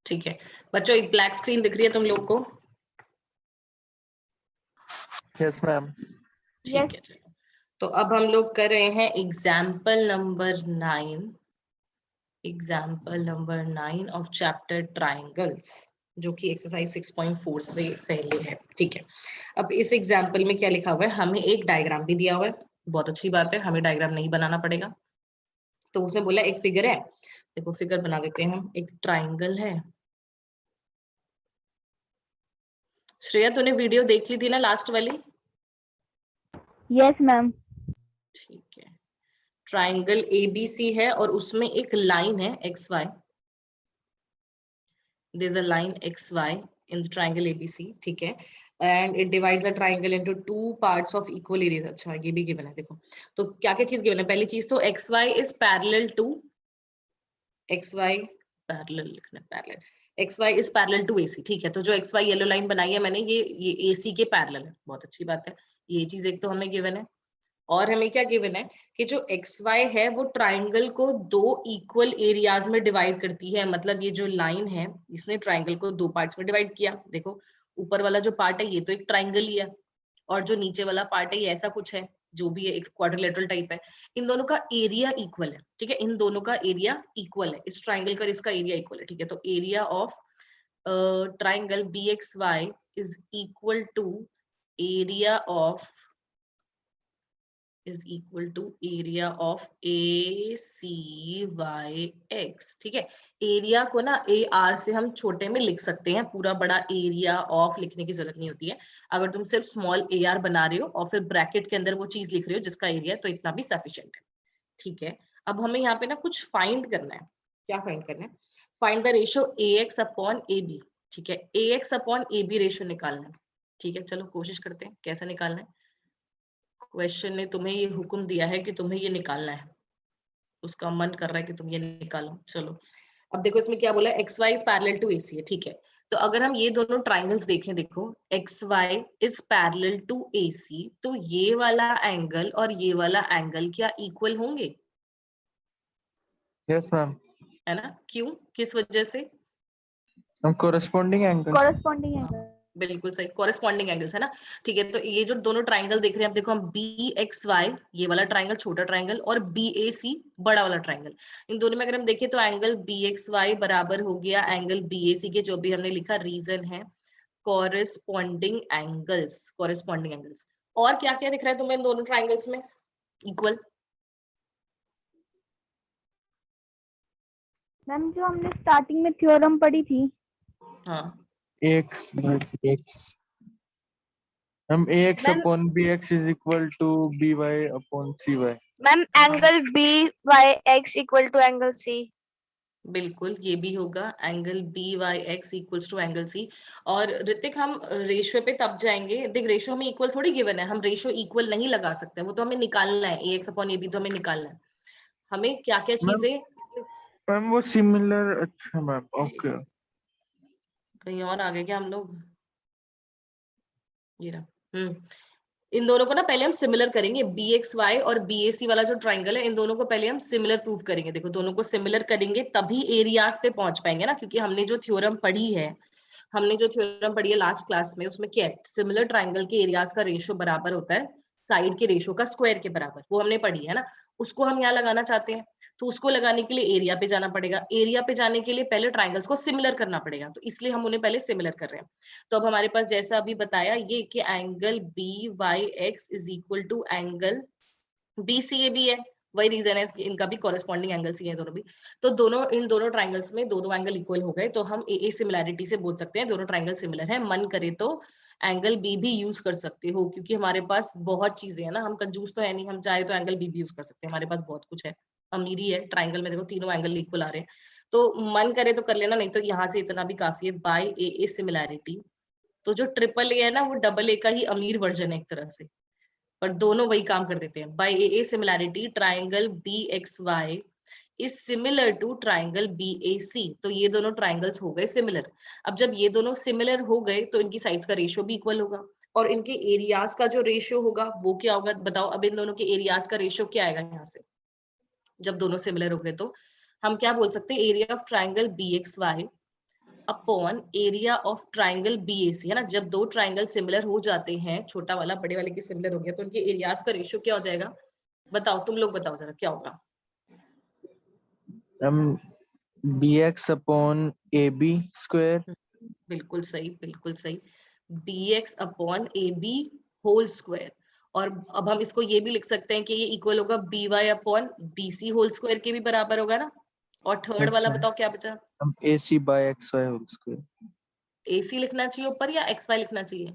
ठीक है बच्चों, एक ब्लैक स्क्रीन दिख रही है तुम लोग को? Yes ma'am. ठीक है चलो, तो अब हम लोग कर रहे हैं example number 9, example number 9 of chapter triangles, जो कि एक्सरसाइज 6.4 से पहले है। ठीक है, अब इस एग्जाम्पल में क्या लिखा हुआ है, हमें एक डायग्राम भी दिया हुआ है, बहुत अच्छी बात है, हमें डायग्राम नहीं बनाना पड़ेगा। तो उसने बोला एक फिगर है, देखो फिगर बना देते हैं हम। एक ट्राइंगल है। श्रेया तूने वीडियो देख ली थी ना लास्ट वाली? Yes ma'am. ठीक है, ट्राइंगल एबीसी है और उसमें एक लाइन है X Y. There is a line XY in the triangle ABC, ठीक है, and it divides a triangle into two parts of equal areas। अच्छा ये भी गिवन है, देखो तो क्या क्या चीज गिवन है। पहली चीज तो XY is parallel to, XY parallel लिखना है, parallel XY is parallel to AC। ठीक है, तो जो XY येलो लाइन बनाई है मैंने, ये AC के पैरेलल है, बहुत अच्छी बात है। ये चीज एक तो हमें गिवन है, और हमें क्या गिवन है कि जो एक्स वाई है वो ट्राइंगल को दो इक्वल एरियाज में डिवाइड करती है। मतलब ये जो लाइन है इसने ट्राइंगल को दो पार्ट्स में डिवाइड किया। देखो ऊपर वाला जो पार्ट है ये तो एक ट्राइंगल ही है, और जो नीचे वाला पार्ट है ये ऐसा कुछ है, जो भी है एक क्वाड्रिलेटरल टाइप है। इन दोनों का एरिया इक्वल है। ठीक है, इन दोनों का एरिया इक्वल है, इस ट्राइंगल का इसका एरिया इक्वल है। ठीक है, तो area of triangle B X Y is equal to area of is equal to area of ACYX। ठीक है, एरिया को ना AR से हम छोटे में लिख सकते हैं, पूरा बड़ा एरिया ऑफ लिखने की जरूरत नहीं होती है। अगर तुम सिर्फ स्मॉल AR बना रहे हो और फिर ब्रैकेट के अंदर वो चीज लिख रहे हो जिसका एरिया, तो इतना भी सफिशिएंट है। ठीक है, अब हमें यहाँ पे ना कुछ फाइंड करना है। क्या फाइंड करना है? Find the ratio AX upon AB। ठीक है, AX अपॉन AB रेशियो निकालना है। ठीक है, चलो कोशिश करते हैं कैसे निकालना है। क्वेश्चन ने तुम्हें ये हुक्म दिया है कि तुम्हें ये निकालना है, उसका मन कर रहा है कि तुम ये निकालो। चलो अब देखो इसमें क्या बोला है, X Y is parallel to AC है। ठीक है, तो अगर हम ये दोनों ट्राइंगल्स देखें, देखो X Y is parallel to AC, तो ये वाला एंगल और ये वाला एंगल क्या इक्वल होंगे? Yes ma'am. है ना? क्यों, किस वजह से? Corresponding angle. Corresponding angle. बिल्कुल सही, कॉरेस्पॉन्डिंग एंगल्स है ना। ठीक है, तो ये जो दोनों ट्राइंगल देख रहे हैं, अब देखो हम बी एक्स वाई ये वाला ट्राइंगल छोटा ट्राइंगल और बी ए सी बड़ा वाला ट्राइंगल, इन दोनों में अगर हम देखें तो एंगल बी एक्स वाई बराबर हो गया एंगल बी ए सी के, जो भी हमने लिखा रीजन है कॉरेस्पॉन्डिंग एंगल्स, कॉरेस्पॉन्डिंग एंगल्स। और क्या क्या दिख रहा है तुम्हें इन दोनों ट्राइंगल्स में इक्वल? मैम जो हमने स्टार्टिंग में थ्योरम पढ़ी थी, हाँ एक्स बाई एक्स, हम ax ma'am upon bx is equal to by upon cy। Ma'am angle B Y X equal to angle C. बिल्कुल, ये भी होगा angle B Y X equals to angle C. और ऋतिक हम रेशियो पे तब जाएंगे, देख रेशियो में इक्वल थोड़ी गिवन है, हम रेशियो इक्वल नहीं लगा सकते, वो तो हमें निकालना है, ए एक्स अपॉन ए बी तो हमें निकालना है। हमें क्या क्या मैम चीजें, मैम वो सिमिलर, अच्छा मैम ओके। कहीं और आ गए क्या हम लोग? ये रहा। इन दोनों को ना पहले हम सिमिलर करेंगे, बी एक्स वाई और बी ए सी वाला जो ट्राइंगल है, इन दोनों को पहले हम सिमिलर प्रूव करेंगे। देखो दोनों को सिमिलर करेंगे तभी एरियाज पे पहुंच पाएंगे ना, क्योंकि हमने जो थ्योरम पढ़ी है, हमने जो थ्योरम पढ़ी है लास्ट क्लास में, उसमें क्या है, सिमिलर ट्राइंगल के एरियाज का रेशियो बराबर होता है साइड के रेशियो का स्क्वायर के बराबर, वो हमने पढ़ी है ना। उसको हम यहाँ लगाना चाहते हैं, तो उसको लगाने के लिए एरिया पे जाना पड़ेगा, एरिया पे जाने के लिए पहले ट्राइंगल्स को सिमिलर करना पड़ेगा, तो इसलिए हम उन्हें पहले सिमिलर कर रहे हैं। तो अब हमारे पास जैसा अभी बताया ये कि angle B Y X is equal to angle B C A B है, वही रीजन है इनका भी कॉरेस्पॉन्डिंग एंगल्स ही है दोनों भी। तो दोनों इन दोनों ट्राइंगल्स में दो दो एंगल इक्वल हो गए, तो हम ए सिमिलैरिटी से बोल सकते हैं दोनों ट्राइंगल सिमिलर है। मन करे तो एंगल बी भी यूज कर सकते हो, क्योंकि हमारे पास बहुत चीजें है ना, हम कंजूस तो है नहीं, हम चाहे तो एंगल बी भी यूज कर सकते हैं, हमारे पास बहुत कुछ है, अमीरी है ट्राइंगल में। देखो तीनों एंगल इक्वल आ रहे हैं, तो मन करे तो कर लेना, नहीं तो यहाँ से इतना भी काफी है, बाय ए सिमिलैरिटी। तो जो ट्रिपल ए है ना, वो डबल ए का ही अमीर वर्जन है एक तरह से, पर दोनों वही काम कर देते हैं। By A similarity triangle B X Y is similar to triangle B A C, तो ये दोनों ट्राइंगल्स हो गए सिमिलर। अब जब ये दोनों सिमिलर हो गए तो इनकी साइड्स का रेशियो भी इक्वल होगा, और इनके एरियाज का जो रेशियो होगा वो क्या होगा बताओ। अब इन दोनों के एरियाज का रेशियो क्या आएगा यहाँ से, जब दोनों सिमिलर हो गए तो हम क्या बोल सकते हैं, area of triangle B X Y upon area of triangle BAC, है ना। जब दो ट्राइंगल सिमिलर हो जाते हैं, छोटा वाला बड़े वाले के सिमिलर हो गया, तो उनके एरियाज का रेशियो क्या हो जाएगा? बताओ, तुम लोग बताओ जरा क्या होगा। BX upon AB square. बिल्कुल सही, बिल्कुल सही। BX upon AB whole square. और अब हम इसको ये भी लिख सकते हैं कि ये इक्वल होगा BY upon BC whole square के भी बराबर होगा ना। और थर्ड वाला बताओ क्या बचा? AC by XY whole square. AC लिखना चाहिए ऊपर या XY लिखना चाहिए?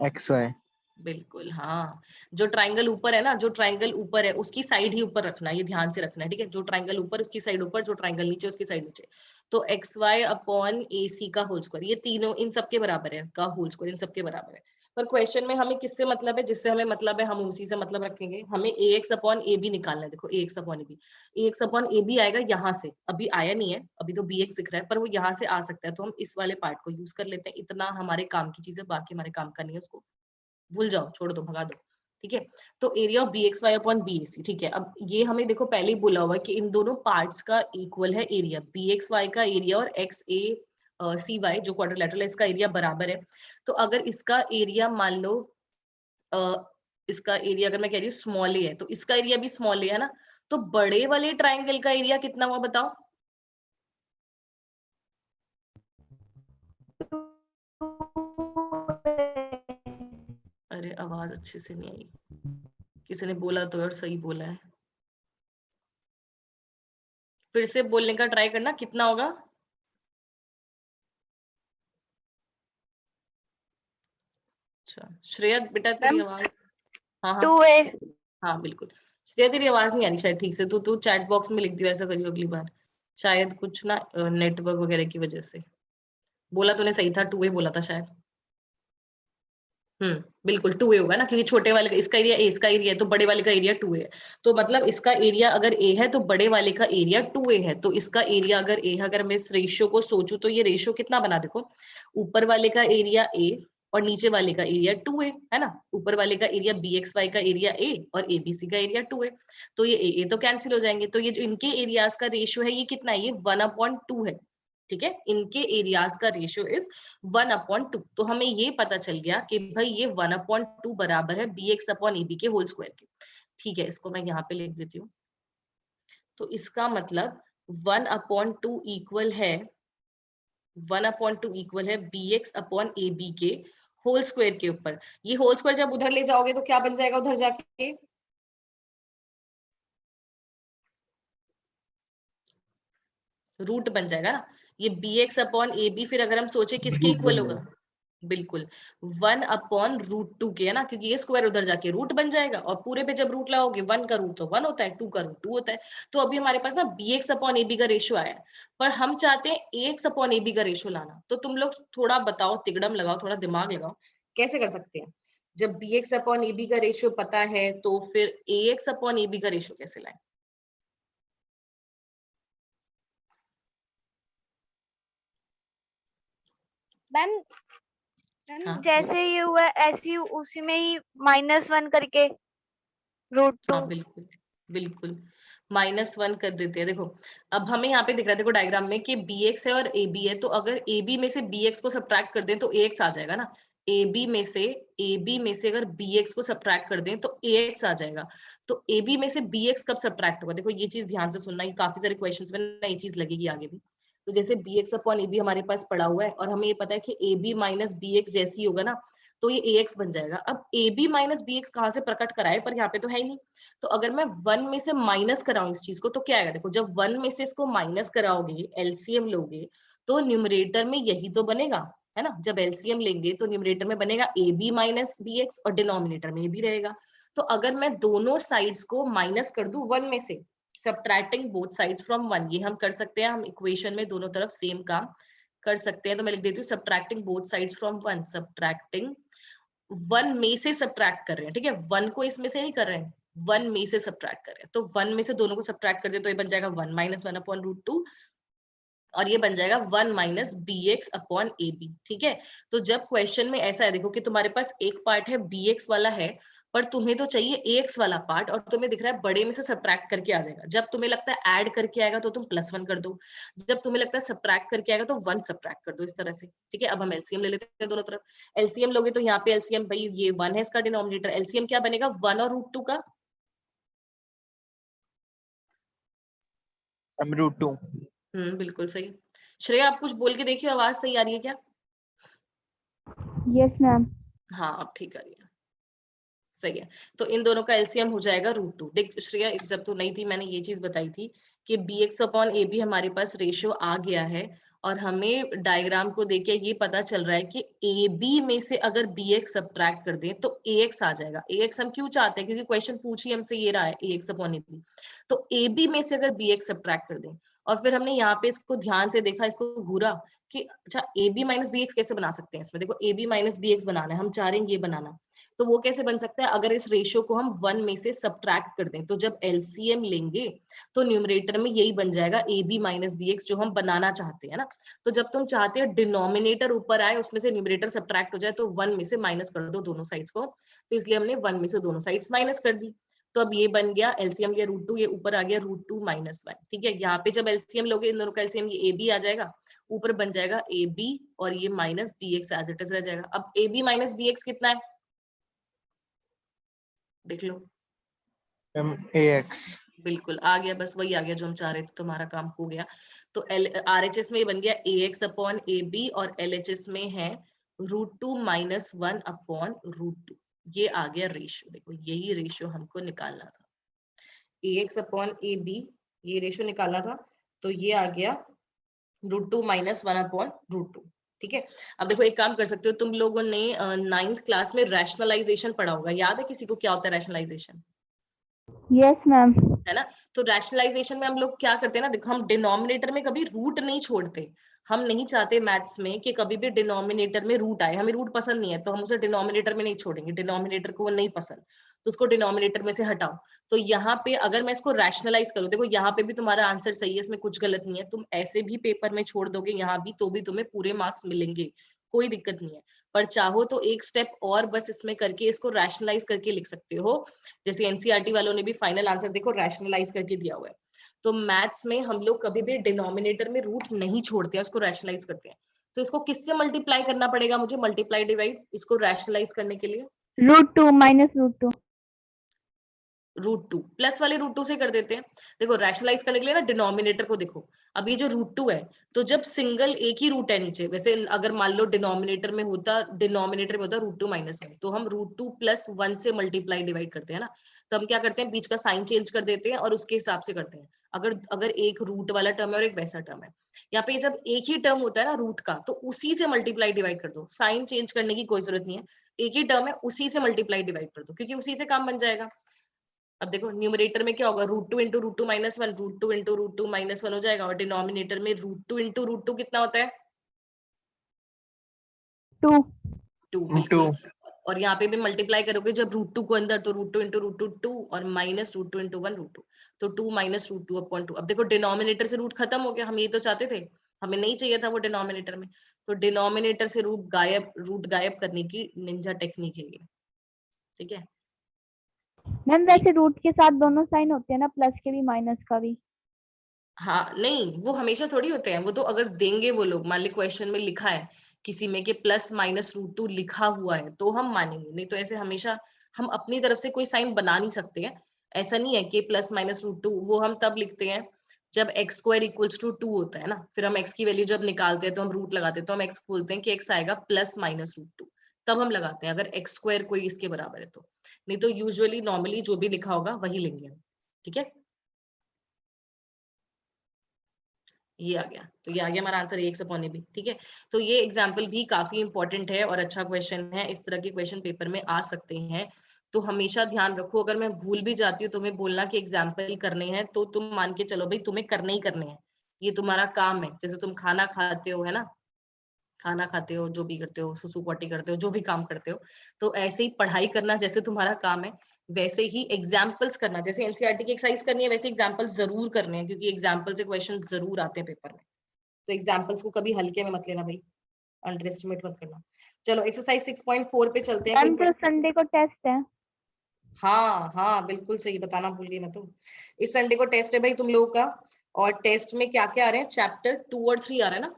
XY। बिल्कुल, हाँ। जो ट्राइंगल ऊपर है ना, जो ट्राइंगल ऊपर है उसकी साइड ही ऊपर रखना, ये ध्यान से रखना है, ठीक है। जो ट्राइंगल ऊपर उसकी साइड ऊपर, जो ट्राइंगल नीचे उसकी साइड नीचे। तो XY अपॉन AC का होल स्क्वायर, ये तीनों इन सबके बराबर है, का होल स्क्वायर इन सबके बराबर है। पर क्वेश्चन में हमें किससे मतलब है? जिससे हमें मतलब है हम उसी से मतलब रखेंगे। हमें AX अपॉन AB निकालना है। देखो AX upon AB, AX upon AB आएगा यहाँ से, अभी आया नहीं है, अभी तो BX दिख रहा है, पर वो यहाँ से आ सकता है, तो हम इस वाले पार्ट को यूज कर लेते हैं। इतना हमारे काम की चीज है, बाकी हमारे काम का नहीं है, उसको भूल जाओ, छोड़ दो, भगा दो, ठीक है। तो area of BXY upon BAC, ठीक है। अब ये हमें देखो पहले ही बोला हुआ है कि इन दोनों पार्ट्स का इक्वल है एरिया, BXY का एरिया और XACY जो क्वाड्रिलेटरल है, इसका एरिया बराबर है। तो अगर इसका एरिया मान लो इसका एरिया अगर मैं कह रही हूँ स्मॉल ए है, तो इसका एरिया भी स्मॉल ए है ना। तो बड़े वाले ट्राइंगल का एरिया कितना हुआ बताओ? अरे आवाज अच्छे से नहीं आई, किसी ने बोला तो और सही बोला है, फिर से बोलने का ट्राई करना, कितना होगा? अच्छा श्रेया बेटा तेरी मैम आवाज, हाँ हाँ 2A। हाँ बिल्कुल। श्रेया तेरी आवाज नहीं आ रही शायद ठीक से, तू चैट बॉक्स में लिख दियो, ऐसा करियो अगली बार, शायद कुछ ना नेटवर्क वगैरह की वजह से। बोला तूने सही था, 2A बोला था शायद। बिल्कुल 2A होगा ना, क्योंकि छोटे वाले का इसका एरिया A, इसका एरिया है, तो बड़े वाले का एरिया 2A है। तो मतलब इसका एरिया अगर A है तो बड़े वाले का एरिया 2A है। तो इसका एरिया अगर A है, अगर मैं इस रेशियो को सोचूं तो ये रेशियो कितना बना, देखो ऊपर वाले का एरिया A और नीचे वाले का एरिया 2A है ना। ऊपर वाले का एरिया BXY का एरिया A और ABC का एरिया 2A। तो ये A तो कैंसिल हो जाएंगे, तो ये जो इनके एरियाज का रेशियो है ये कितना है? ये 1/2 है, ठीक है। इनके एरियाज का रेशियो इज 1/2। तो हमें ये पता चल गया कि भाई ये 1/2 बराबर है BX अपॉन AB के होल स्क्वायर के, ठीक है। इसको मैं यहाँ पे लिख देती हूँ। तो इसका मतलब 1/2 इक्वल है 1/2 इक्वल है BX अपॉन AB के होल स्क्वायर के ऊपर। ये होल स्क्वायर जब उधर ले जाओगे तो क्या बन जाएगा उधर जाके? रूट बन जाएगा ना। ये BX अपॉन AB फिर अगर हम सोचे किसके रूट इक्वल बन होगा? जाएगा। बिल्कुल 1/√2 के, है ना, क्योंकि ये स्क्वायर उधर जाके रूट बन जाएगा, और पूरे पे जब रूट लाओगे 1 का रूट तो 1 होता है, 2 का रूट 2 होता है। तो अभी हमारे पास ना BX अपॉन AB का रेशियो आया है, पर हम चाहते हैं AX अपॉन AB का रेशियो लाना। तो तुम लोग थोड़ा बताओ, तिगड़म लगाओ, थोड़ा दिमाग लगाओ, कैसे कर सकते हैं? जब BX अपॉन AB का रेशियो पता है तो फिर AX अपॉन AB का रेशियो कैसे लाए? मैम हाँ जैसे ये हुआ ऐसे ही उसी में ही -1 करके √2। हाँ बिल्कुल बिल्कुल, -1 कर देते हैं। देखो अब हमें यहाँ पे दिख रहा है, देखो डायग्राम में कि BX है और AB है, तो अगर AB में से BX को सब्ट्रैक्ट कर दें तो AX आ जाएगा ना। AB में से अगर BX को सब्ट्रैक्ट कर दें तो AX आ जाएगा। तो AB में से BX कब सब्ट्रैक्ट होगा? देखो ये चीज ध्यान से सुनना, ये काफी सारे क्वेश्चंस में ना ये चीज लगेगी आगे भी। तो जैसे BX अपॉन AB हमारे पास पड़ा हुआ है और हमें ये पता है कि AB माइनस BX जैसी होगा ना, तो ये AX बन जाएगा। अब AB माइनस BX कहाँ से प्रकट कराए, पर यहाँ पे तो है ही नहीं। तो अगर मैं 1 में से माइनस कराऊं इस चीज को तो क्या आएगा? देखो जब 1 में से इसको माइनस कराओगे, एलसीएम लोगे, तो न्यूमरेटर में यही तो बनेगा, है ना। जब एलसीएम लेंगे तो न्यूमरेटर में बनेगा AB माइनस BX और डिनोमिनेटर में भी रहेगा। तो अगर मैं दोनों साइड्स को माइनस कर दूं 1 में से, सब्ट्रैक्टिंग बोथ साइड्स फ्रॉम 1, ये हम कर सकते हैं, हम इक्वेशन में दोनों तरफ सेम काम कर सकते हैं। तो मैं लिख देती हूँ subtracting both sides from 1, subtracting 1 में से सब्ट्रैक्ट कर रहे हैं, ठीक है। 1 को इसमें से नहीं कर रहे हैं, 1 में से सब्ट्रैक्ट कर रहे हैं। तो 1 में से दोनों को सब्ट्रैक्ट कर दे तो ये बन जाएगा 1 - 1 अपॉन √2, और ये बन जाएगा 1 माइनस BX अपॉन AB, ठीक है। तो जब क्वेश्चन में ऐसा है, देखो कि तुम्हारे पास एक पार्ट है BX वाला है पर तुम्हें तो चाहिए ax वाला पार्ट, और तुम्हें दिख रहा है बड़े में से सब्ट्रैक्ट करके आ जाएगा। जब तुम्हें लगता है ऐड करके आएगा तो तुम +1 कर दो, जब तुम्हें लगता है सब्ट्रैक्ट करके आएगा तो 1 सब्ट्रैक्ट कर दो, इस तरह से। ठीक है, अब हम एलसीएम ले लेते हैं दोनों तरफ। एलसीएम लोगे तो यहाँ पे एलसीएम भाई ये 1 है इसका डिनोमिनेटर, एलसीएम क्या बनेगा 1 और √2 का √2। बिल्कुल सही। श्रेया आप कुछ बोल के देखिए, आवाज सही आ रही है क्या? Yes ma'am. हाँ अब ठीक आ रही है, सही है। तो इन दोनों का एलसीएम हो जाएगा √2। देख श्रेया, जब तू नहीं थी मैंने ये चीज बताई थी कि bx/ab हमारे पास रेशियो आ गया है, और हमें डायग्राम को देख के ये पता चल रहा है कि ab में से अगर bx सब्ट्रैक्ट कर दें तो ax आ जाएगा। ax हम क्यों चाहते हैं, क्योंकि क्वेश्चन पूछ ही हमसे ये रहा है ax/ab। तो ab में से अगर bx सब्ट्रैक्ट कर दें, और फिर हमने यहाँ पे इसको ध्यान से देखा, इसको घूरा कि अच्छा ab - bx कैसे बना सकते हैं। इसमें देखो ab - bx बनाना है, हम चाह रहे हैं ये बनाना, तो वो कैसे बन सकता है, अगर इस रेशियो को हम 1 में से सब्ट्रैक्ट कर दें, तो जब एलसीएम लेंगे तो न्यूमरेटर में यही बन जाएगा ab - bx जो हम बनाना चाहते हैं ना। तो जब तुम चाहते हो डिनोमिनेटर ऊपर आए, उसमें से न्यूमरेटर सब्ट्रैक्ट हो जाए, तो 1 में से माइनस कर दो दोनों साइड्स को, तो इसलिए हमने 1 में से दोनों साइड्स माइनस कर दी। तो अब ये बन गया एलसीएम लिया √2, ये ऊपर आ गया √2 - 1। ठीक है, यहाँ पे जब एलसीएम लोगे इन दोनों का एलसीएम, ये ab आ जाएगा, ऊपर बन जाएगा ab और ये -bx एज इट इज रह जाएगा। अब ab - bx कितना है देख लो, ax। बिल्कुल आ गया, बस वही आ गया जो हम चाह रहे थे, तुम्हारा काम हो गया। तो RHS में ये बन गया ax/ab, और LHS में है √2 - 1/√2। ये आ गया रेशियो, देखो यही रेशियो हमको निकालना था, ax/ab ये रेशियो निकालना था, तो ये आ गया √2 - 1/√2। ठीक है, अब देखो एक काम कर सकते हो, तुम लोगों ने 9th क्लास में रैशनलाइजेशन पढ़ा होगा, याद है किसी को क्या होता है रैशनलाइजेशन? Yes ma'am. है ना। तो रैशनलाइजेशन में हम लोग क्या करते हैं ना, देखो हम डिनोमिनेटर में कभी रूट नहीं छोड़ते। हम नहीं चाहते मैथ्स में कि कभी भी डिनोमिनेटर में रूट आए, हमें रूट पसंद नहीं है, तो हम उसे डिनोमिनेटर में नहीं छोड़ेंगे, डिनोमिनेटर को वो नहीं पसंद, तो उसको डिनोमिनेटर में से हटाओ। तो यहाँ पे अगर मैं इसको रैशनलाइज करूँ, देखो यहाँ पे भी तुम्हारा आंसर सही है, इसमें कुछ गलत नहीं है, तुम ऐसे भी पेपर में छोड़ दोगे यहाँ भी, तो भी तुम्हें पूरे मार्क्स मिलेंगे, कोई दिक्कत नहीं है। पर चाहो तो एक स्टेप और बस इसमें करके इसको रैशनलाइज करके लिख सकते हो, जैसे एनसीईआरटी वालों ने भी फाइनल आंसर देखो रैशनलाइज करके दिया हुआ है। तो मैथ्स में हम लोग कभी भी डिनोमिनेटर में रूट नहीं छोड़ते हैं, उसको रैशनलाइज करते हैं। तो इसको किससे मल्टीप्लाई करना पड़ेगा मुझे, मल्टीप्लाई डिवाइड, इसको रैशनलाइज करने के लिए √2 - √2। √2 प्लस वाले √2 से कर देते हैं। देखो रैशनलाइज करने के लिए ना डिनोमिनेटर को देखो, अब ये जो √2 है, तो जब सिंगल एक ही रूट है नीचे, वैसे अगर मान लो डिनोमिनेटर में होता √2 - 1, तो हम √2 + 1 से मल्टीप्लाई डिवाइड करते हैं ना। तो हम क्या करते हैं, बीच का साइन चेंज कर देते हैं और उसके हिसाब से करते हैं। अगर अगर एक रूट वाला टर्म है और एक वैसा टर्म है, यहाँ पे जब एक ही टर्म होता है ना रूट का, तो उसी से मल्टीप्लाई डिवाइड कर दो, साइन चेंज करने की कोई जरूरत नहीं है, एक ही टर्म है उसी से मल्टीप्लाई डिवाइड कर दो, क्योंकि उसी से काम बन जाएगा। अब देखो न्यूमरेटर में क्या होगा, √2 × √2 - 1, √2 × √2 - 1 हो जाएगा, और डिनोमिनेटर में √2 × √2 कितना होता है 2। 2, बिल्कुल। और यहाँ पे भी मल्टीप्लाई करोगे जब √2 को अंदर, तो √2 × √2 2, और -√2 × 1 √2, तो 2 - √2/2। अब देखो डिनोमिनेटर से रूट खत्म हो गया, हम ये तो चाहते थे, हमें नहीं चाहिए था वो डिनोमिनेटर में, तो डिनोमिनेटर से रूट गायब करने की निंजा टेक्निक है ये। ठीक है, मैम वैसे रूट के साथ दोनों साइन होते हैं ना, प्लस के भी माइनस का भी। हाँ नहीं वो हमेशा थोड़ी होते हैं, वो तो अगर देंगे वो लोग, मान ली क्वेश्चन में लिखा है किसी में कि +-√2 लिखा हुआ है तो हम मानेंगे, नहीं तो ऐसे हमेशा हम अपनी तरफ से कोई साइन बना नहीं सकते हैं। ऐसा नहीं है कि +-√2 वो हम तब लिखते हैं जब x² = 2 होता है ना, फिर हम x की वैल्यू जब निकालते हैं तो हम रूट लगाते हैं, तो हम x बोलते हैं कि x आएगा +-√2, तब हम लगाते हैं अगर x² कोई इसके बराबर है तो, नहीं तो यूजुअली नॉर्मली जो भी लिखा होगा वही लेंगे हम। ठीक है, ये आ गया, तो ये आ गया हमारा आंसर ax/ab। ठीक है, तो ये एग्जाम्पल भी काफी इंपॉर्टेंट है और अच्छा क्वेश्चन है, इस तरह के क्वेश्चन पेपर में आ सकते हैं। तो हमेशा ध्यान रखो, अगर मैं भूल भी जाती हूँ तुम्हें बोलना कि एग्जाम्पल करने हैं, तो तुम मान के चलो भाई तुम्हें करने ही करने हैं, ये तुम्हारा काम है। जैसे तुम खाना खाते हो है ना, खाना खाते हो, जो भी करते हो, सुसु पोटी करते हो, जो भी काम करते हो, तो ऐसे ही पढ़ाई करना जैसे तुम्हारा काम है, वैसे ही एग्जाम्पल्स करना, जैसे एनसीईआरटी की एक्सरसाइज करनी है वैसे एग्जाम्पल्स जरूर करने हैं, क्योंकि एग्जाम्पल से क्वेश्चन जरूर आते हैं पेपर में। तो एग्जाम्पल्स को कभी हल्के में मत लेना भाई, अंडर एस्टिमेट मत करना। चलो एक्सरसाइज 6.4 पे चलते हैं। मैम जो संडे को टेस्ट है। हाँ हाँ बिल्कुल सही, बताना भूल गई मैं तो। इस संडे को टेस्ट है भाई तुम लोगों का, और टेस्ट में क्या क्या आ रहे हैं, चैप्टर 2 और 3 आ रहा है ना।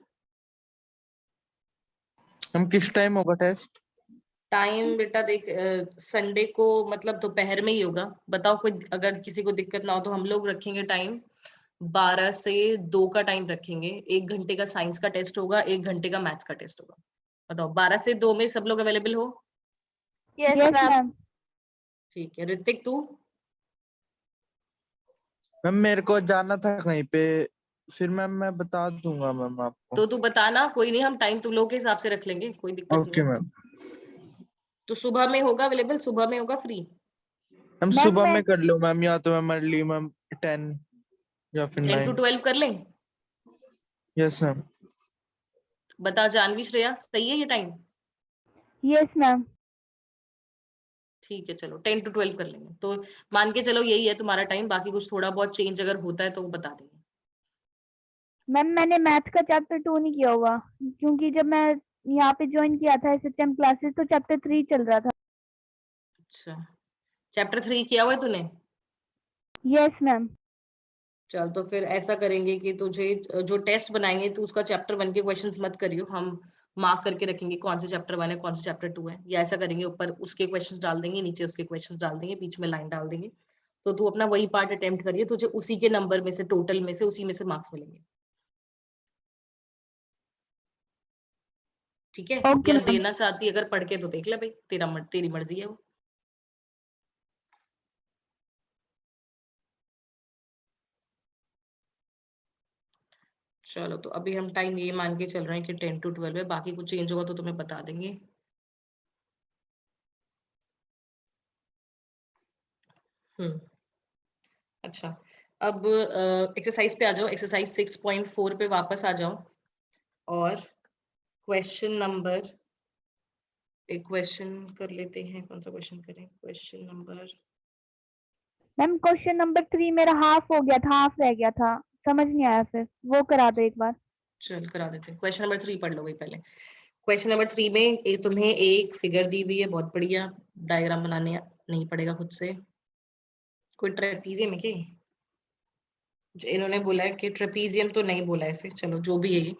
हम किस टाइम होगा टेस्ट? टाइम बेटा देख, संडे को मतलब दोपहर में ही होगा। बताओ कोई अगर किसी को दिक्कत ना हो तो हम लोग रखेंगे टाइम 12 से 2 का टाइम रखेंगे। 1 घंटे का साइंस का टेस्ट होगा, 1 घंटे का मैथ्स का टेस्ट होगा। बताओ 12 से 2 में सब लोग अवेलेबल हो? Yes yes ma'am. मैम। ठीक है, ऋतिक तू? मैम मेरे को जाना था कहीं पे, फिर मैम मैं बता दूंगा मैम आपको। तो तू बताना, कोई नहीं, हम टाइम तुम लोग के हिसाब से रख लेंगे, कोई दिक्कत नहीं ओके है। मैम। तो सुबह में होगा अवेलेबल, सुबह में होगा फ्री? हम मैम सुबह मैं में कर लो मैम, या तो मैम अर्ली मैम 10 या फिर 10 to 9। 12 कर लें? Yes ma'am. बता जानवी श्रेया, सही है ये टाइम? Yes ma'am. ठीक है चलो 10 to 12 कर लेंगे, तो मान के चलो यही है तुम्हारा टाइम, बाकी कुछ थोड़ा बहुत चेंज अगर होता है तो वो बता देंगे। मैम मैंने मैथ का चैप्टर 2 नहीं किया हुआ, क्योंकि जब मैं यहाँ पे ज्वाइन किया था SHM क्लासेस तो चैप्टर 3 चल रहा था। अच्छा, चैप्टर 3 किया हुआ है तूने? Yes ma'am. चल तो फिर ऐसा करेंगे कि तुझे जो टेस्ट बनाएंगे तो उसका चैप्टर 1 के क्वेश्चंस मत करियो, हम मार्क करके रखेंगे कौन से चैप्टर 1 है कौन से चैप्टर 2 है, या ऐसा करेंगे ऊपर उसके क्वेश्चंस डाल देंगे, नीचे उसके क्वेश्चंस डाल देंगे, बीच में लाइन डाल देंगे। तो तू अपना वही पार्ट अटेम्प्ट करिए, तुझे उसी के नंबर में से, टोटल में से, उसी में से मार्क्स मिलेंगे। ठीक है, ओके या मैम। देना चाहती अगर पढ़ के तो देख ले भाई, तेरी मर्जी है वो। चलो तो अभी हम टाइम ये मान के चल रहे हैं कि 10 to 12 है, बाकी कुछ चेंज होगा तो तुम्हें बता देंगे। अच्छा, अब एक्सरसाइज पे आ जाओ, एक्सरसाइज 6.4 पे वापस आ जाओ, और क्वेश्चन नंबर, एक क्वेश्चन कर लेते हैं, कौन सा क्वेश्चन करें, question number, ma'am question number 3 मेरा हाफ हो गया था, हाफ रह गया था, समझ नहीं आया, फिर वो करा दो एक बार। चल करा देते हैं। क्वेश्चन नंबर 3 पढ़ लो भाई पहले। क्वेश्चन नंबर 3 में तुम्हें एक फिगर दी हुई है, बहुत बढ़िया, डायग्राम बनाने नहीं पड़ेगा खुद से। कोई ट्रेपीजियम है क्या? इन्होंने बोला है कि ट्रेपीजियम तो नहीं बोला है इसे, चलो जो भी है ये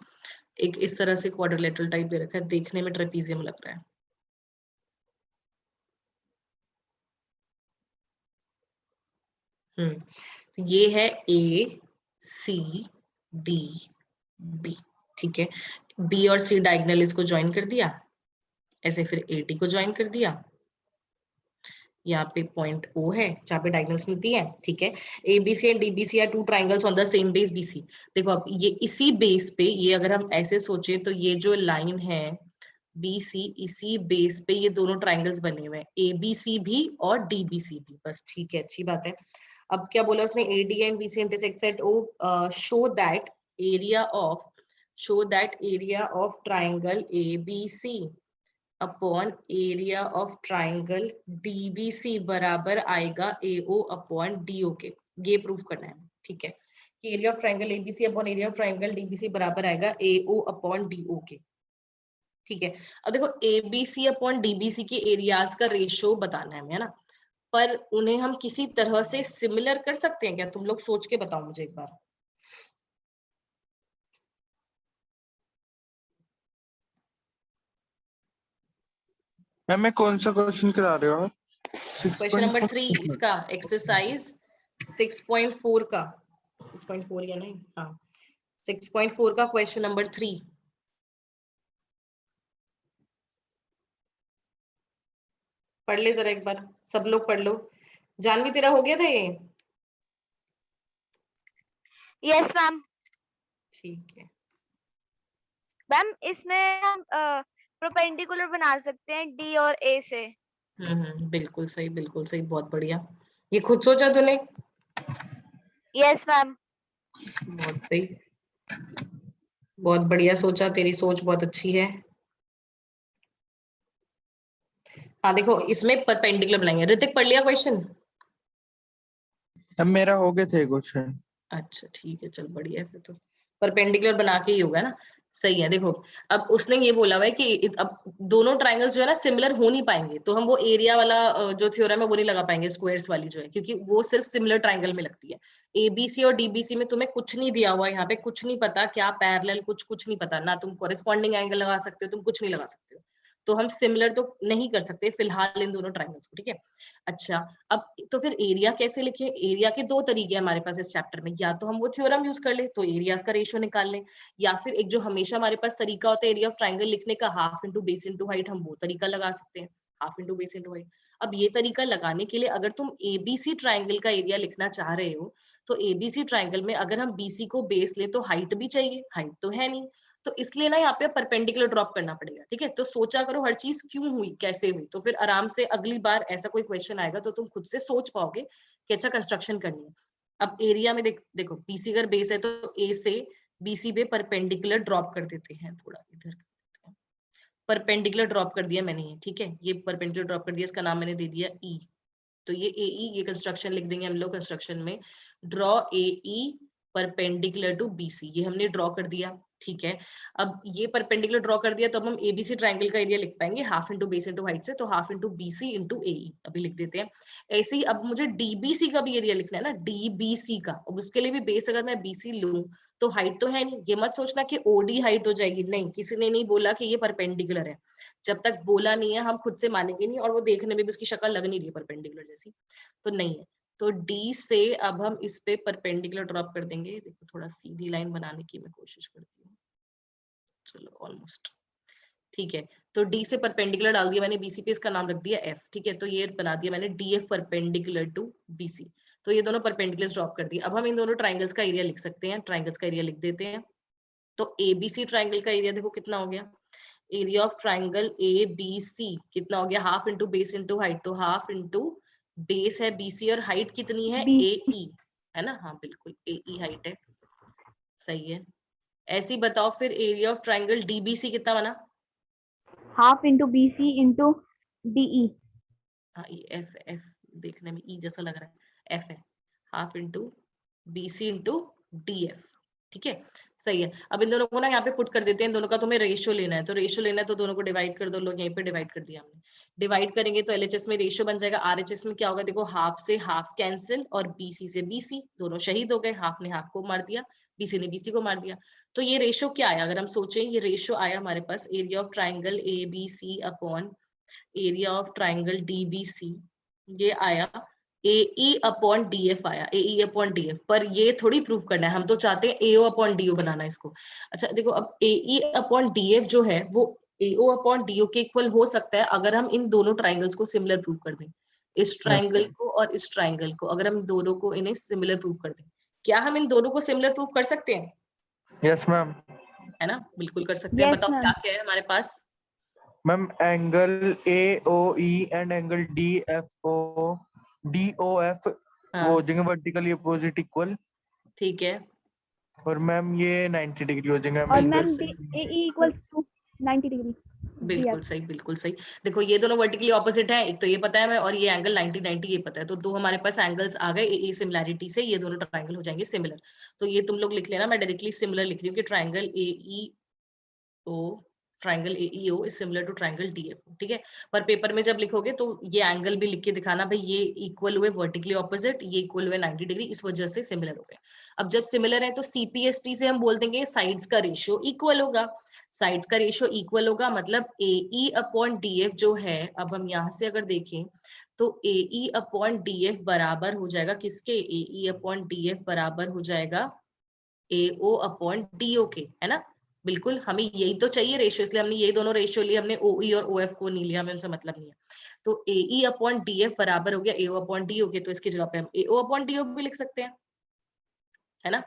एक इस तरह से क्वाड्रिलेटरल टाइप दे रखा है, देखने में ट्रेपीजियम लग रहा है। ये है ए सी डी बी, ठीक है। बी और सी डायगोनल इसको ज्वाइन कर दिया, ऐसे फिर ए डी को ज्वाइन कर दिया, यहाँ पे पॉइंट ओ है जहाँ पे डायगोनल्स मिलती है, ठीक है। ABC and DBC are two triangles on the same base BC. देखो अब ये इसी बेस पे, ये अगर हम ऐसे सोचे तो ये जो लाइन है बीसी, इसी बेस पे ये दोनों ट्राइंगल्स बने हुए हैं, एबीसी भी और डीबीसी भी, बस ठीक है, अच्छी बात है। अब क्या बोला उसने, AD and BC intersect at O, show that area of triangle ABC upon area of triangle DBC बराबर आएगा एओ अपॉन डीओ के। ये प्रूफ करना है, ठीक है, कि area of triangle ABC upon area of triangle DBC बराबर आएगा एओ अपॉन डीओ के, ठीक है। अब देखो एबीसी अपॉन डीबीसी के एरियाज का रेशियो बताना है हमें, है ना, पर उन्हें हम किसी तरह से सिमिलर कर सकते हैं क्या? तुम लोग सोच के बताओ मुझे एक बार। मैम मैं कौन सा क्वेश्चन करा रहे हो आप? Question number 3 6.4। इसका, एक्सरसाइज 6.4 का, 6.4 या नहीं, हाँ 6.4 का क्वेश्चन नंबर 3। पढ़ ले जरा एक बार, सब लोग पढ़ लो। जानवी तेरा हो गया था ये? Yes ma'am. ठीक है, मैम इसमें हम परपेंडिकुलर बना सकते हैं डी और ए से। बिल्कुल सही, बहुत बढ़िया। ये खुद सोचा तूने? Yes ma'am. बहुत सही, बहुत बढ़िया सोचा, तेरी सोच बहुत अच्छी है। हाँ देखो इसमें परपेंडिकुलर बनाएंगे। ऋतिक पढ़ लिया क्वेश्चन? अब मेरा हो गए थे क्वेश्चन। अच्छा ठीक है, चल बढ़िया है फिर तो। परपेंडिकुलर बना के ही होगा ना। सही है। देखो अब उसने ये बोला हुआ है कि अब दोनों ट्राइंगल्स जो है ना सिमिलर हो नहीं पाएंगे, तो हम वो एरिया वाला जो थ्योरम है वो नहीं लगा पाएंगे स्क्वायर्स वाली जो है, क्योंकि वो सिर्फ सिमिलर ट्राइंगल में लगती है। एबीसी और डीबीसी में तुम्हें कुछ नहीं दिया हुआ, यहाँ पे कुछ नहीं पता क्या पैरेलल, कुछ नहीं पता ना, तुम कोरिस्पॉन्डिंग एंगल लगा सकते हो, तुम कुछ नहीं लगा सकते हो, तो हम सिमिलर तो नहीं कर सकते फिलहाल इन दोनों ट्राइंगल्स को, ठीक है। अच्छा अब तो फिर एरिया कैसे लिखें? एरिया के दो तरीके हैं हमारे पास इस चैप्टर में, या तो हम वो थ्योरम यूज कर ले तो एरियाज का रेशियो निकाल लें, या फिर एक जो हमेशा हमारे पास तरीका होता है एरिया ऑफ ट्राइंगल लिखने का, half into base into height, हम वो तरीका लगा सकते हैं, half into base into height. अब ये तरीका लगाने के लिए अगर तुम एबीसी ट्राइंगल का एरिया लिखना चाह रहे हो, तो एबीसी ट्राइंगल में अगर हम बीसी को बेस ले तो हाइट भी चाहिए, हाइट तो है नहीं, तो इसलिए ना यहाँ पे परपेंडिकुलर ड्रॉप करना पड़ेगा, ठीक है। तो सोचा करो हर चीज क्यों हुई, कैसे हुई, तो फिर आराम से अगली बार ऐसा कोई क्वेश्चन आएगा तो तुम खुद से सोच पाओगे कि अच्छा कंस्ट्रक्शन करनी है। अब एरिया में देखो बीसी अगर बेस है तो ए से बीसी पे परपेंडिकुलर ड्रॉप कर देते हैं, थोड़ा इधर परपेंडिकुलर ड्रॉप कर दिया मैंने, ये ठीक है, ये परपेंडिकुलर ड्रॉप कर दिया, इसका नाम मैंने दे दिया ई। तो ये एई, ये कंस्ट्रक्शन लिख देंगे हम लोग कंस्ट्रक्शन में, draw AE perpendicular to BC, ये हमने ड्रॉ कर दिया, ठीक है। अब ये परपेंडिकुलर ड्रॉ कर दिया तो अब हम एबीसी ट्राइंगल का एरिया लिख पाएंगे half into base into height से, तो हाफ इंटू बीसी इंटू एई अभी लिख देते हैं। ऐसे ही अब मुझे डीबीसी का भी एरिया लिखना है ना, डीबीसी का, अब उसके लिए भी बेस अगर मैं बीसी लूं तो हाइट तो है नहीं, ये मत सोचना कि ओडी हाइट हो जाएगी, नहीं, किसी ने नहीं बोला कि ये परपेंडिकुलर है, जब तक बोला नहीं है हम खुद से मानेंगे नहीं, और वो देखने में भी उसकी शक्ल लग नहीं रही है परपेंडिकुलर जैसी, तो नहीं है। तो डी से अब हम इस पे परपेंडिकुलर ड्रॉप कर देंगे, देखो थोड़ा सीधी लाइन बनाने की मैं कोशिश करती हूँ, चलो ऑलमोस्ट ठीक है। तो डी से परपेंडिकुलर डाल दिया मैंने बीसी पे, इसका नाम रख दिया एफ, ठीक है। तो ये बना दिया मैंने D F perpendicular to BC, तो ये दोनों परपेंडिकुलर ड्रॉप कर दिए। अब हम इन दोनों ट्राइंगल्स का एरिया लिख सकते हैं, ट्राइंगल्स का एरिया लिख देते हैं। तो एबीसी ट्राइंगल का एरिया देखो कितना हो गया, area of triangle A B C कितना हो गया, half into base into height, तो हाफ इंटू बेस है बीसी और हाइट कितनी है बी एई, है ना, हाँ बिल्कुल एई हाइट है, सही है। ऐसे ही बताओ फिर एरिया ऑफ ट्राइंगल डीबीसी कितना बना, half into B C into DE. हाँ एफ एफ देखने में ई जैसा लग रहा है, एफ है, half into BC into D F, ठीक है, सही है। अब इन दोनों को ना यहाँ पे पुट कर देते हैं, दोनों का तुम्हें रेशियो लेना है, तो रेशियो लेना है तो दोनों को डिवाइड कर दो, लोग यहीं पे डिवाइड कर दिया हमने, डिवाइड करेंगे तो एलएचएस में रेशियो बन जाएगा, आरएचएस में क्या होगा, देखो हाफ से हाफ कैंसिल और बीसी से बीसी, दोनों शहीद हो गए, हाफ ने हाफ को मार दिया, बीसी ने बीसी को मार दिया। तो ये रेशियो क्या आया, अगर हम सोचें ये रेशियो आया हमारे पास area of triangle A B C upon area of triangle DBC, ये आया AE अपॉन DF आया, AE अपॉन DF, पर ये थोड़ी प्रूव करना है, हम तो चाहते हैं AO अपॉन DO बनाना है इसको। अच्छा देखो अब AE अपॉन DF जो है वो AO अपॉन DO के इक्वल हो सकता है अगर हम इन दोनों ट्राइंगल्स को सिमिलर प्रूव कर दें, इस ट्राइंगल को और इस ट्राइंगल को, अगर हम दोनों को इन्हें सिमिलर प्रूव कर दें, क्या हम इन दोनों को सिमिलर प्रूव कर सकते हैं? Yes ma'am. है ना, बिल्कुल कर सकते हैं। Yes, बताओ ma'am. क्या क्या है हमारे पास? Ma'am angle AOE and angle DOF हाँ वो हो जाएंगे वर्टिकली अपोजिट इक्वल, ठीक है, और मैम ये 90 डिग्री हो जाएंगे और एंगल मैम से। AE equals to 90 degree. बिल्कुल सही, बिल्कुल सही। देखो ये दोनों वर्टिकली ऑपोजिट है, एक तो ये पता है मैं, और ये एंगल 90 90 ये पता है, तो दो हमारे पास एंगल्स आ गए ए सिमिलैरिटी से, ये दोनों ट्रायंगल हो जाएंगे सिमिलर। तो ये तुम लोग लिख लेना, मैं डायरेक्टली सिमिलर लिख रही हूँ कि triangle AEO, triangle AEO is similar to triangle DFO, ठीक है। पर पेपर में जब लिखोगे तो ये एंगल भी लिख के दिखाना, भाई ये इक्वल हुए वर्टिकली ऑपोजिट, ये इक्वल हुए 90 डिग्री, इस वजह से सिमिलर हो गए। अब जब सिमिलर है तो CPST से हम बोल देंगे साइड्स का रेशियो इक्वल होगा, साइड्स का रेशियो इक्वल होगा मतलब AE अपॉन DF जो है, अब हम यहाँ से अगर देखें तो AE अपॉन DF बराबर हो जाएगा किसके, AE अपॉन DF बराबर हो जाएगा AO अपॉन DO के, है ना। बिल्कुल हमें यही तो चाहिए रेशियो, इसलिए हमने ये दोनों रेशियो लिए, हमने OE और OF को नहीं लिया, हमें उनसे मतलब नहीं है। तो AE अपॉन DF बराबर हो गया AO अपॉन DO के, तो इसकी जगह पे हम AO अपॉन DO भी लिख सकते हैं, है ना।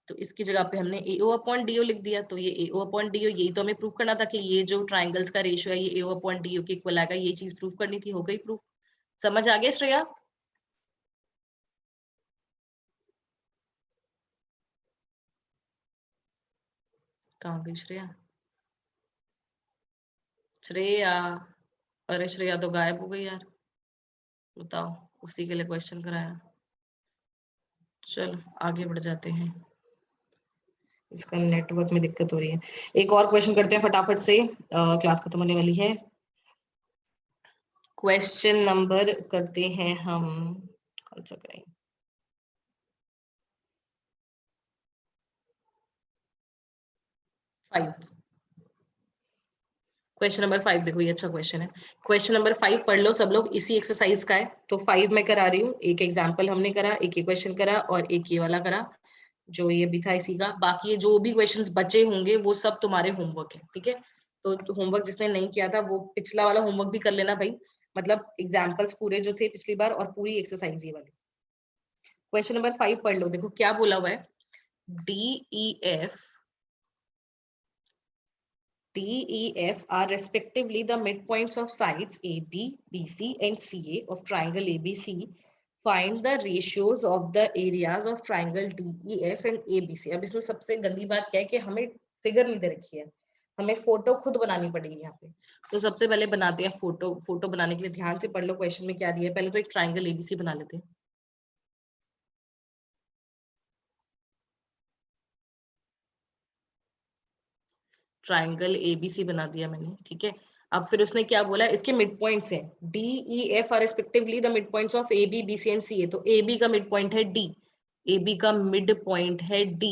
तो इसकी जगह पे हमने AO अपॉन DO लिख दिया, तो ये AO अपॉन DO, यही तो हमें प्रूव करना था कि ये जो ट्राइंगल्स का रेशियो है ये AO अपॉन DO के इक्वल आएगा, ये चीज प्रूव करनी थी, हो गई प्रूफ। समझ आ गया श्रेया? कहाँ गई श्रेया? श्रेया, अरे श्रेया तो गायब हो गई यार, बताओ, उसी के लिए क्वेश्चन कराया। चलो आगे बढ़ जाते हैं। इसका नेटवर्क में दिक्कत हो रही है। एक और क्वेश्चन करते हैं फटाफट से, क्लास खत्म होने वाली है। क्वेश्चन नंबर करते हैं हम, कौन सा करें? क्वेश्चन नंबर 5 देखो, ये अच्छा क्वेश्चन है। क्वेश्चन नंबर 5 पढ़ लो सब लोग, इसी एक्सरसाइज का है। तो 5 मैं करा रही हूँ, एक एग्जाम्पल हमने करा, एक क्वेश्चन करा और एक ये वाला करा जो ये भी था इसी का। बाकी ये जो भी क्वेश्चंस बचे होंगे वो सब तुम्हारे होमवर्क है, ठीक है। तो होमवर्क जिसने नहीं किया था वो पिछला वाला होमवर्क भी कर लेना भाई, मतलब एग्जाम्पल्स पूरे जो थे पिछली बार और पूरी एक्सरसाइज ये वाली। क्वेश्चन नंबर 5 पढ़ लो, देखो क्या बोला हुआ है। DEF are respectively the midpoints of sides AB, BC and CA of triangle ABC. Find the ratios of the areas of triangle DEF and ABC. अब इसमें सबसे गंदी बात क्या है कि हमें फिगर नहीं दे रखी है, हमें फोटो खुद बनानी पड़ेगी यहाँ पे। तो सबसे पहले बनाते हैं फोटो। फोटो बनाने के लिए ध्यान से पढ़ लो क्वेश्चन में क्या दिया है। पहले तो एक ट्राइंगल ABC बना लेते हैं। ट्राइंगल ABC बना दिया मैंने, ठीक है। अब फिर उसने क्या बोला, इसके मिड पॉइंट्स हैं DEF are respectively the mid points of AB, BC and CA। तो AB का मिड पॉइंट है D, AB का मिड पॉइंट है D,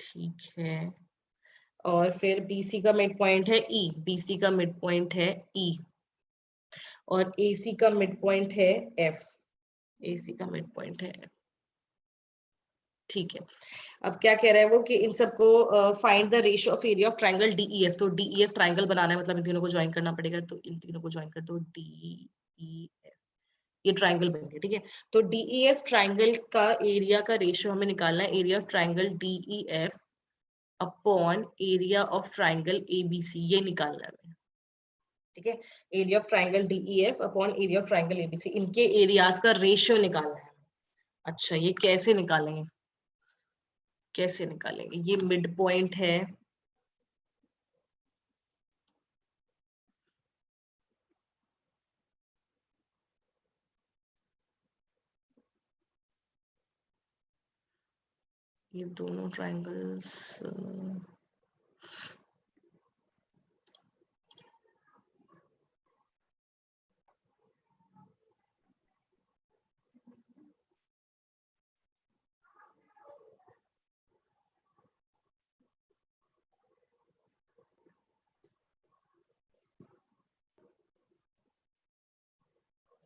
ठीक है। और फिर BC का मिड पॉइंट है E, BC का मिड पॉइंट है E। और AC का मिड पॉइंट है F, AC का मिड पॉइंट है F, ठीक है। अब क्या कह रहा है वो कि इन सबको find the ratio of area of triangle DEF। तो DEF ट्रायंगल बनाना है, मतलब इन तीनों को ज्वाइन करना पड़ेगा। तो इन तीनों को ज्वाइन कर दो, DEF, ये ट्रायंगल बन गया, ठीक है। तो DEF ट्रायंगल का एरिया का रेशियो हमें निकालना है, area of triangle DEF upon area of triangle ABC, ये निकालना है हमें, ठीक है। Area of triangle DEF upon area of triangle ABC, इनके एरियाज का रेशियो निकालना है। अच्छा, ये कैसे निकालेंगे, कैसे निकालेंगे? ये मिड पॉइंट है, ये दोनों ट्रायंगल्स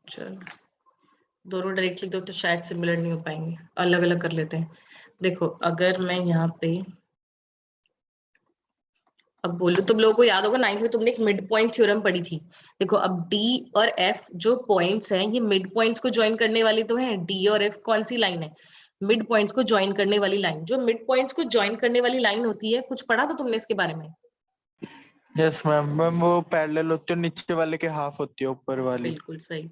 चलो दोनों डायरेक्टली दो तो शायद सिमिलर नहीं हो पाएंगे, अलग अलग कर लेते हैं। देखो अगर मैं यहाँ पे अब बोलूं, तुम लोगों को याद होगा 9th में तुमने एक मिड पॉइंट थ्योरम पढ़ी थी। देखो अब D और F जो पॉइंट्स हैं, ये मिड पॉइंट्स को ज्वाइन करने वाली तो है। D और F कौन सी लाइन है? मिड पॉइंट्स को ज्वाइन करने वाली लाइन। जो मिड पॉइंट्स को ज्वाइन करने वाली लाइन होती है, कुछ पढ़ा था तुमने इसके बारे में? यस मैम, मैम वो पैरेलल होती है, नीचे वाले के हाफ होती है ऊपर वाली। बिल्कुल सही।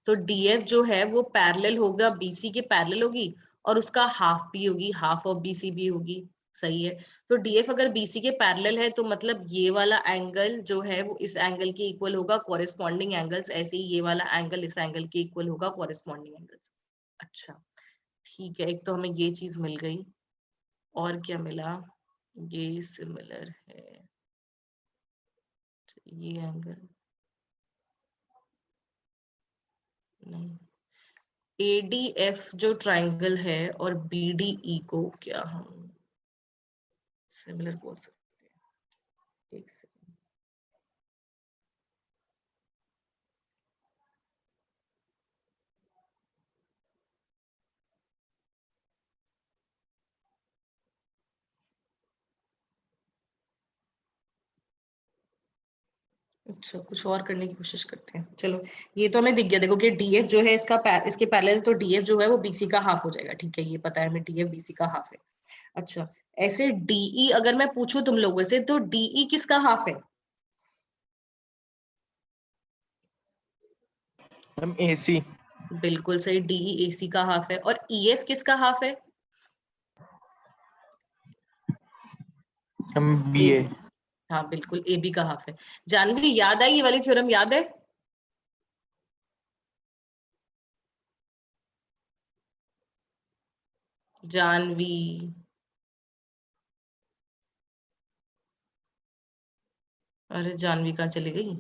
तो DF जो है वो पैरेलल होगा, BC के पैरेलल होगी और उसका हाफ भी होगी, हाफ ऑफ BC भी होगी, सही है। तो DF अगर BC के पैरेलल है तो मतलब ये वाला एंगल जो है वो इस एंगल के इक्वल होगा, कॉरेस्पॉन्डिंग एंगल्स। ऐसे ही ये वाला एंगल इस एंगल के इक्वल होगा, कॉरेस्पॉन्डिंग एंगल्स। अच्छा ठीक है, एक तो हमें ये चीज मिल गई, और क्या मिला? ये सिमिलर है, ये एंगल नहीं। ADF जो ट्राइंगल है और BDE को क्या हम सिमिलर बोल सकते हैं? एक सेकंड, अच्छा कुछ और करने की कोशिश करते हैं। चलो ये तो हमें दिख गया, देखो कि DF जो है इसके पैरेलल, तो DF जो है वो BC का हाफ हो जाएगा, ठीक है। ये पता है हमें DF BC का हाफ है। अच्छा ऐसे DE अगर मैं पूछूं तुम लोगों से, तो DE किसका हाफ है? Ma'am AC। बिल्कुल सही, DE AC का हाफ है। और EF किसका हाफ है? Ma'am BA। हाँ बिल्कुल, AB का हाफ है। जानवी याद आई ये वाली थ्योरम, याद है? जानवी अरे जानवी कहाँ चली गई?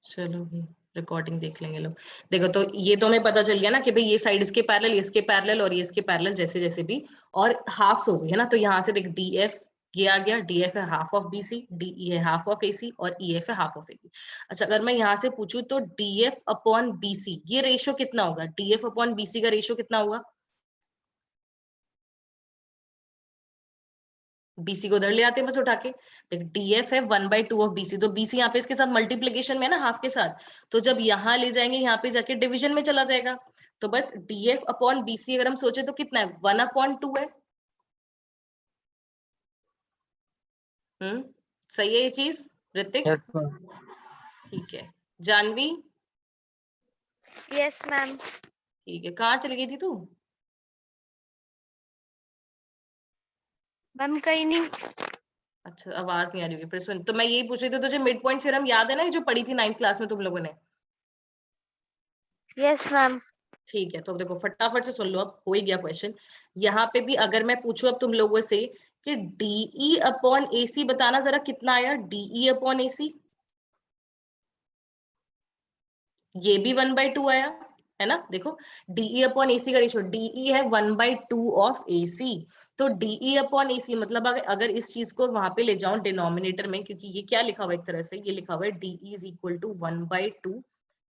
चलो भाई रिकॉर्डिंग देख लेंगे लोग। देखो तो ये तो हमें पता चल गया ना कि भाई ये साइड इसके पैरेलल, इसके पैरेलल और ये इसके पैरेलल जैसे जैसे भी, और हाफ्स हो गई है ना। तो यहाँ से देख डी एफ ये आ गया, डी एफ है हाफ ऑफ बीसी, डीई है हाफ ऑफ एसी और ई एफ है हाफ ऑफ एबी। अच्छा अगर मैं यहाँ से पूछूं तो डी एफ अपॉन बीसी ये रेशियो कितना होगा? डी एफ अपॉन बीसी का रेशियो कितना होगा? बीसी को उधर ले आते हैं बस उठा के। देख डीएफ है 1/2 ऑफ बीसी, तो बीसी यहाँ पे इसके साथ मल्टीप्लीकेशन में है ना हाफ के साथ, तो जब यहाँ ले जाएंगे यहाँ पे जाके डिवीजन में चला जाएगा। तो बस डीएफ अपॉन बीसी अगर हम सोचे तो कितना है? 1/2 है। सही है ये चीज ऋतिक? Yes ma'am. ठीक है जानवी? Yes ma'am. ठीक है कहाँ चली गई थी तू? मैम कहीं नहीं। अच्छा आवाज नहीं आ रही होगी, फिर सुन। तो मैं यही पूछ रही थी तुझे मिड पॉइंट थ्योरम याद है ना, ये जो पढ़ी थी 9th क्लास में तुम लोगों ने? Yes ma'am. ठीक है तो अब देखो फटाफट से सुन लो, अब हो ही गया क्वेश्चन। यहाँ पे भी अगर मैं पूछूं अब तुम लोगों से कि डीई अपॉन एसी बताना जरा कितना आया? डीई अपॉन एसी ये भी 1/2 आया है ना। देखो डीई अपॉन एसी का रेशियो, डीई है 1/2 ऑफ एसी, तो डीई अपॉन एसी मतलब अगर इस चीज को वहां पे ले जाऊं डिनोमिनेटर में, क्योंकि ये क्या लिखा हुआ है एक तरह से, ये लिखा हुआ है D E is equal to 1/2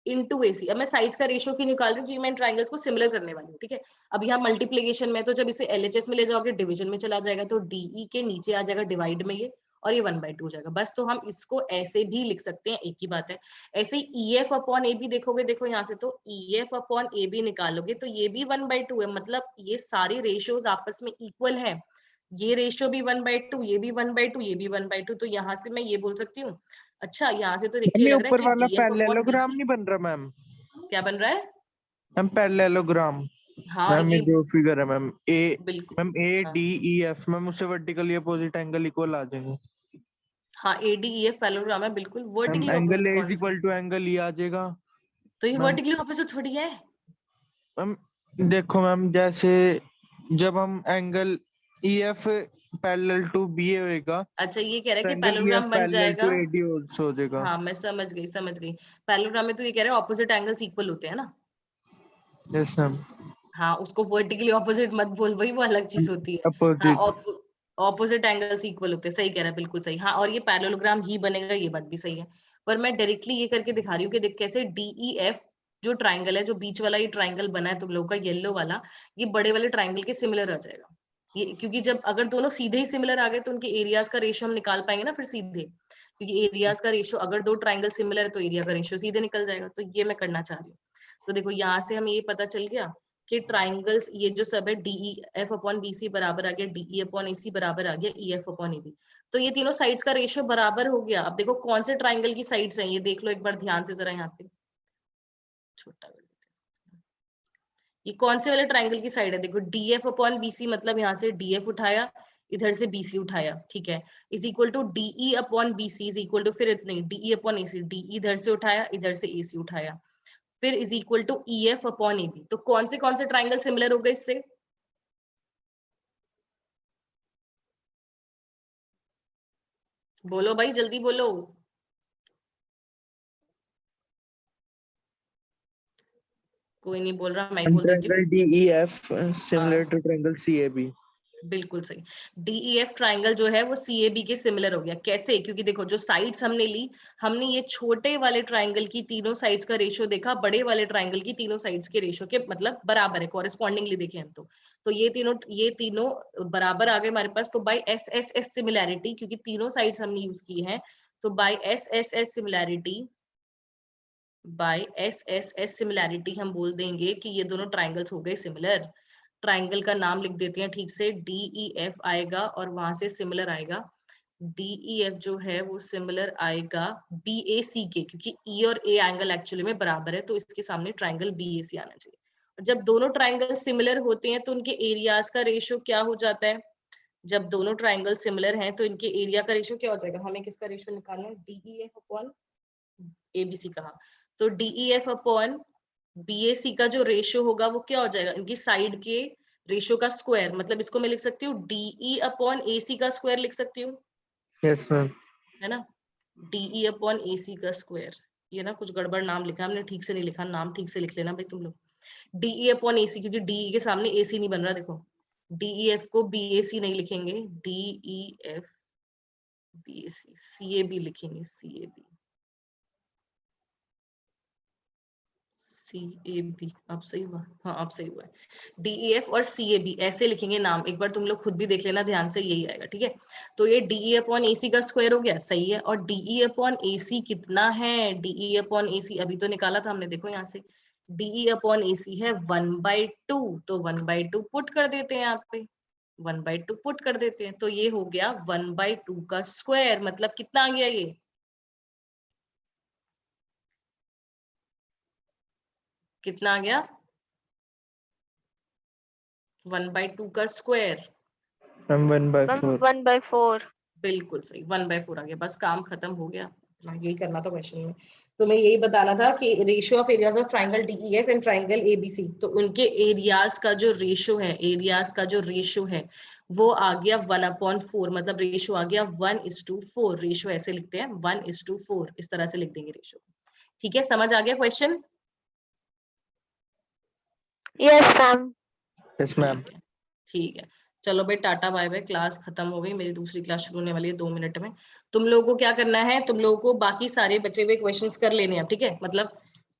into A C. अब मैं साइड्स का रेशियो क्यों निकाल रही हूँ? क्योंकि मैं ट्राइंगल्स को सिमिलर करने वाली हूँ, ठीक है। अब यहाँ मल्टीप्लीकेशन में, तो जब इसे एलएचएस में ले जाओगे डिवीजन में चला जाएगा, तो डीई के नीचे आ जाएगा डिवाइड में ये, और ये 1/2 हो जाएगा बस। तो हम इसको ऐसे भी लिख सकते हैं, एक ही बात है। ऐसे ही E F upon A B देखोगे, देखो यहाँ से तो E F upon A B निकालोगे तो ये भी 1/2 है, मतलब ये सारी रेशियोज आपस में इक्वल है। ये रेशियो भी 1/2, ये भी 1/2, ये भी 1/2, तो यहाँ से मैं ये बोल सकती हूँ। अच्छा यहाँ से तो देखिए मैम लग रहा है ऊपर कि वाला D F upon parallelogram BC नहीं बन रहा मैम? क्या बन रहा है? Ma'am parallelogram. हाँ मैम ये ये जो फिगर है मैम ए, बिल्कुल। मैम ए हाँ डी ई एफ, मैम उससे वर्टिकली अपोजिट एंगल इक्वल आ जाएंगे। हाँ एडीईएफ पैरेललोग्राम है बिल्कुल। Ma'am vertically angle opposite A is कौन सा? इक्वल टू एंगल ई आ जाएगा। तो ये मैम वर्टिकली ऑपोजिट थोड़ी है। मैम देखो मैम, जैसे जब हम angle E F parallel to B A होएगा, अच्छा ये कह रहा है तो कि एंगल ई एफ पैरेललोग्राम बन पैरेलल जाएगा। टू ए डी हो जाएगा। हाँ मैं समझ गई समझ गई। पैरेललोग्राम में तो ये कह रहा है ऑपोजिट एंगल्स इक्वल होते हैं ना। Yes ma'am. हाँ उसको वर्टिकली ऑपोजिट मत बोल भाई, वो अलग चीज होती है। हाँ अपोजिट। ऑपोजिट एंगल्स इक्वल होते हैं, सही कह रहा है बिल्कुल सही। हाँ और ये पैरेललोग्राम ही बनेगा, ये बात भी सही है। पर मैं डायरेक्टली ये करके दिखा रही हूँ कि देख कैसे डीईएफ जो ट्राइंगल है, जो बीच वाला ये ट्राइंगल बना है तुम लोगों का येलो वाला, ये बड़े वाले ट्राइंगल के सिमिलर आ जाएगा। ये क्योंकि जब अगर दोनों सीधे ही सिमिलर आ गए तो उनके एरियाज का रेशियो हम निकाल पाएंगे ना फिर सीधे, क्योंकि एरियाज का रेशियो अगर दो ट्राइंगल सिमिलर है तो एरिया का रेशियो सीधे निकल जाएगा। तो ये मैं करना चाह रही हूँ। तो देखो यहाँ से हमें ये पता चल गया कि ट्राइंगल्स ये जो सब है डीई एफ अपॉन बीसी बराबर आ गया डीई अपॉन एसी बराबर आ गया ई एफ अपॉन एबी। तो ये तीनों साइड्स का रेशियो बराबर हो गया। अब देखो कौन से ट्राइंगल की साइड्स हैं ये देख लो एक बार ध्यान से जरा। यहाँ पे छोटा कर देते हैं। ये कौन से वाले ट्राइंगल की साइड है? देखो डीएफ अपॉन बीसी मतलब यहाँ से डीएफ उठाया, इधर से बीसी उठाया, ठीक है, is equal to D E upon B C is equal to, फिर नहीं डीई अपॉन एसी, डीई इधर से उठाया, इधर से एसी उठाया, फिर is equal to E F upon A B. तो कौन से ट्राइंगल सिमिलर हो गए इससे? बोलो भाई जल्दी बोलो। कोई नहीं बोल रहा, मैं ही बोल देती हूँ। ट्रायंगल डीईएफ हाँ सिमिलर टू ट्रायंगल सीएबी। बिल्कुल सही। डीईएफ ट्राइंगल जो है वो सीएबी के सिमिलर हो गया। कैसे? क्योंकि देखो जो साइड्स हमने ली, हमने ये छोटे वाले ट्राइंगल की तीनों साइड्स का रेशियो देखा, बड़े वाले ट्राइंगल की तीनों साइड्स के रेशियो के मतलब बराबर है, कॉरेस्पॉन्डिंगली देखे हम तो ये तीनों बराबर आ गए हमारे पास। तो by S S S similarity, क्योंकि तीनों साइड्स हमने यूज की है, तो by S S S similarity, by S S S similarity हम बोल देंगे कि ये दोनों ट्राइंगल्स हो गए सिमिलर। ट्राइंगल का नाम लिख देते हैं ठीक से, डीईएफ आएगा और वहां से सिमिलर आएगा। डीईएफ जो है वो सिमिलर आएगा बीएसी के, क्योंकि ई और ए एंगल एक्चुअली में बराबर है, तो इसके सामने ट्राइंगल बीएसी आना चाहिए। और जब दोनों ट्राइंगल सिमिलर होते हैं तो उनके एरियाज का रेशियो क्या हो जाता है? जब दोनों ट्राइंगल सिमिलर हैं तो इनके एरिया का रेशियो क्या हो जाएगा? हमें किसका रेशियो निकालना है? डीईएफ अपॉन एबीसी कहा, तो डीईएफ अपॉन बीएसी का जो रेशियो होगा वो क्या हो जाएगा? इनकी साइड के रेशियो का स्क्वायर, मतलब इसको मैं लिख सकती हूँ डीई अपॉन एसी का स्क्वायर लिख सकती हूँ। Yes ma'am. है ना, DE अपॉन AC का स्क्वायर। ये ना कुछ गड़बड़ नाम लिखा हमने, ठीक से नहीं लिखा, नाम ठीक से लिख लेना भाई तुम लोग। DE अपॉन AC, क्योंकि DE के सामने AC नहीं बन रहा, देखो DEF को BAC नहीं लिखेंगे, DEF BAC, CAB लिखेंगे, CAB। अब सही हुआ, हाँ अब सही हुआ है। DEF और CAB ऐसे लिखेंगे नाम, एक बार तुम लोग खुद भी देख लेना ध्यान से, यही आएगा, ठीक है। तो ये DE अपॉन AC का स्क्वायर हो गया, सही है। और DE अपॉन AC कितना है, DE अपॉन AC अभी तो निकाला था हमने, देखो यहाँ से DE अपॉन AC है 1/2, तो 1/2 पुट कर देते हैं यहाँ पे, 1/2 पुट कर देते हैं, तो ये हो गया 1/2 का स्क्वायर, मतलब कितना आ गया ये, कितना आ गया, 1/2 का स्क्वायर। मैम 1/4। 1/4। बिल्कुल सही, 1/4 आ गया, बस काम खत्म हो गया। यही करना था क्वेश्चन में, तो मैं यही बताना था कि ratio of areas of triangle DEF and triangle ABC, तो उनके एरियाज का जो रेशियो है, एरियाज का जो रेशियो है वो आ गया 1/4, मतलब रेशियो आ गया 1:4। रेशियो ऐसे लिखते हैं 1:4, इस तरह से लिख देंगे रेशियो। ठीक है, समझ आ गया question? Yes ma'am. Yes ma'am. ठीक है, चलो भाई टाटा बाय बाय, क्लास खत्म हो गई, मेरी दूसरी क्लास शुरू होने वाली है 2 मिनट में। तुम लोगों को क्या करना है, तुम लोगों को बाकी सारे बचे हुए क्वेश्चंस कर लेने हैं, ठीक है, मतलब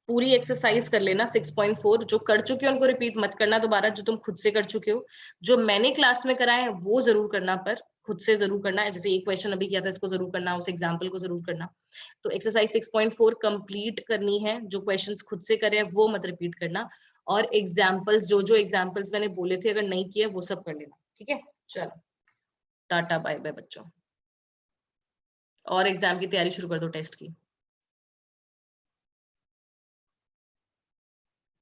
पूरी एक्सरसाइज कर लेना 6.4, जो कर चुके हो उनको रिपीट मत करना दोबारा, जो तुम खुद से कर चुके हो। जो मैंने क्लास में कराया है वो जरूर करना, पर खुद से जरूर करना है, जैसे एक क्वेश्चन अभी किया था इसको जरूर करना, उस एग्जाम्पल को जरूर करना। तो एक्सरसाइज 6.4 कंप्लीट करनी है, जो क्वेश्चंस खुद से करे हैं वो मत रिपीट करना, और एग्जाम्पल्स जो जो एग्जाम्पल्स मैंने बोले थे अगर नहीं किए वो सब कर लेना, ठीक है। चलो टाटा बाय बाय बच्चों, और एग्जाम की तैयारी शुरू कर दो टेस्ट की।